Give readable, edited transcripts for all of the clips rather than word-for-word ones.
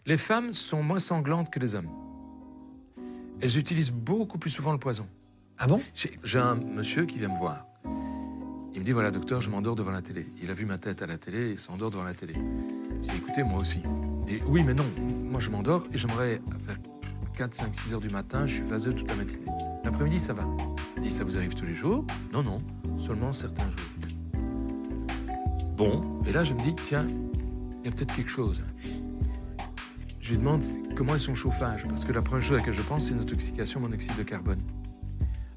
Les femmes sont moins sanglantes que les hommes. Elles utilisent beaucoup plus souvent le poison. Ah bon? J'ai un monsieur qui vient me voir. Il me dit, voilà, docteur, je m'endors devant la télé. Il a vu ma tête à la télé et il s'endort devant la télé. Je dis, écoutez, moi aussi. Il dit, oui, mais non, moi je m'endors et j'aimerais faire 4, 5, 6 heures du matin, je suis vaseux toute la matinée. L'après-midi, ça va. Il dit, ça vous arrive tous les jours? Non, non, seulement certains jours. Bon, et là je me dis, tiens, il y a peut-être quelque chose. Je lui demande comment est son chauffage, parce que la première chose à laquelle je pense, c'est une intoxication au monoxyde de carbone.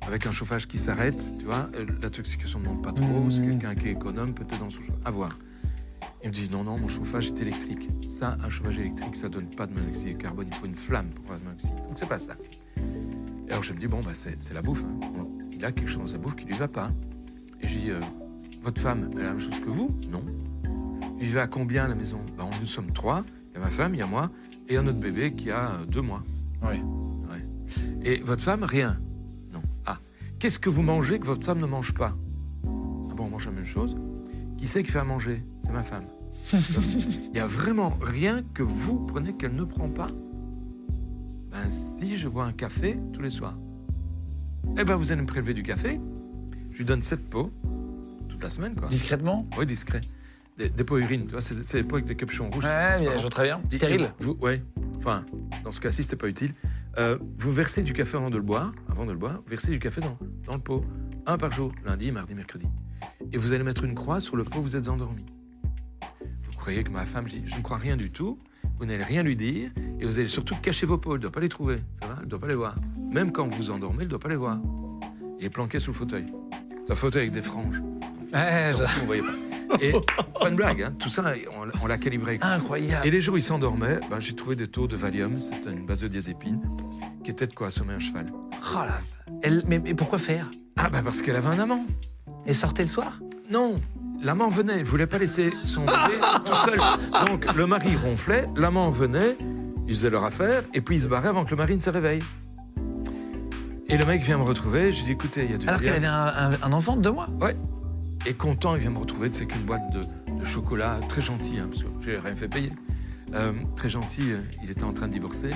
Avec un chauffage qui s'arrête, tu vois, l'intoxication ne monte pas trop, c'est quelqu'un qui est économe, peut-être dans son chauffage. À voir. Il me dit, non, non, mon chauffage est électrique. Ça, un chauffage électrique, ça donne pas de monoxyde de carbone, il faut une flamme pour avoir de monoxyde. Donc c'est pas ça. Et alors je me dis, bon, bah, c'est la bouffe. Hein. Bon, il a quelque chose dans sa bouffe qui lui va pas. Et je dis, votre femme, elle a la même chose que vous? Non. Vous vivez à combien à la maison? Ben, nous sommes 3. Il y a ma femme, il y a moi, et un autre bébé qui a 2 mois. Oui. Ouais. Et votre femme, rien? Non. Ah. Qu'est-ce que vous mangez que votre femme ne mange pas? Ah bon, on mange la même chose. Qui c'est qui fait à manger? C'est ma femme. Il n'y a vraiment rien que vous prenez qu'elle ne prend pas. Ben si, je bois un café tous les soirs. Eh ben vous allez me prélever du café. Je lui donne 7 pots, toute la semaine, quoi. Discrètement? Oui, discret. Des pots urine, tu vois, c'est des pots avec des capuchons rouges. Ouais, mais je vois très bien. Stérile? Oui, enfin, dans ce cas-ci, c'était pas utile. Vous versez du café avant de le boire, vous versez du café dans le pot. 1 par jour, lundi, mardi, mercredi. Et vous allez mettre une croix sur le pot où vous êtes endormi. Vous croyez que ma femme, je ne crois rien du tout, vous n'allez rien lui dire, et vous allez surtout cacher vos pots, elle ne doit pas les trouver, ça va, elle ne doit pas les voir. Même quand vous vous endormez, elle ne doit pas les voir. Il est planqué sous le fauteuil. C'est un fauteuil avec des franges. Ouais, Donc, vous ne voyez pas. Et pas une blague, hein, tout ça, on l'a calibré avec. incroyable. Et les jours où il s'endormait, ben, j'ai trouvé des taux de Valium, c'était une benzodiazépine, qui était de quoi assommer un cheval. Oh là. Mais pourquoi faire? Ah ben parce qu'elle avait un amant. Elle sortait le soir? Non, l'amant venait, elle ne voulait pas laisser son bébé tout seul. Donc le mari ronflait, l'amant venait, ils faisaient leur affaire, et puis ils se barraient avant que le mari ne se réveille. Et le mec vient me retrouver, j'ai dit, écoutez, il y a du Alors qu'elle avait un enfant de 2 mois? Ouais. Et content, il vient me retrouver, c'est qu'une boîte de chocolat, très gentil, hein, parce que j'ai rien fait payer. Très gentil, il était en train de divorcer.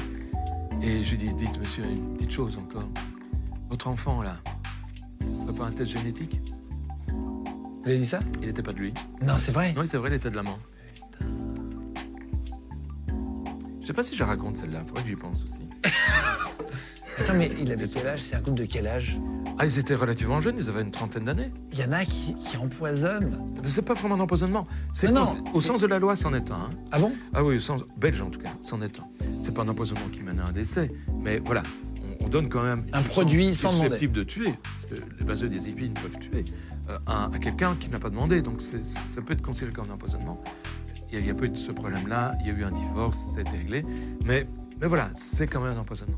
Et je lui dis, dites monsieur, une petite chose encore. Votre enfant, là, on fait pas un test génétique? Vous avez dit ça? Il n'était pas de lui. Non, c'est vrai. Oui, c'est vrai, il était de l'amant. Je sais pas si je raconte celle-là, faudrait que j'y pense aussi. Attends, mais il avait quel âge? C'est un couple de quel âge? Ah, ils étaient relativement jeunes, ils avaient une trentaine d'années. Il y en a qui empoisonnent. Mais c'est pas vraiment un empoisonnement. C'est Non, au sens de la loi, c'en est un. Hein. Ah bon? Ah oui, au sens belge en tout cas, c'en est un. C'est pas un empoisonnement qui mène à un décès, mais voilà, on donne quand même Un produit sans demander. susceptible de tuer, parce que les benzodiazépines peuvent tuer à quelqu'un qui n'a pas demandé, donc ça peut être considéré comme un empoisonnement. Il y a pas eu de ce problème-là, il y a eu un divorce, ça a été réglé, mais voilà, c'est quand même un empoisonnement.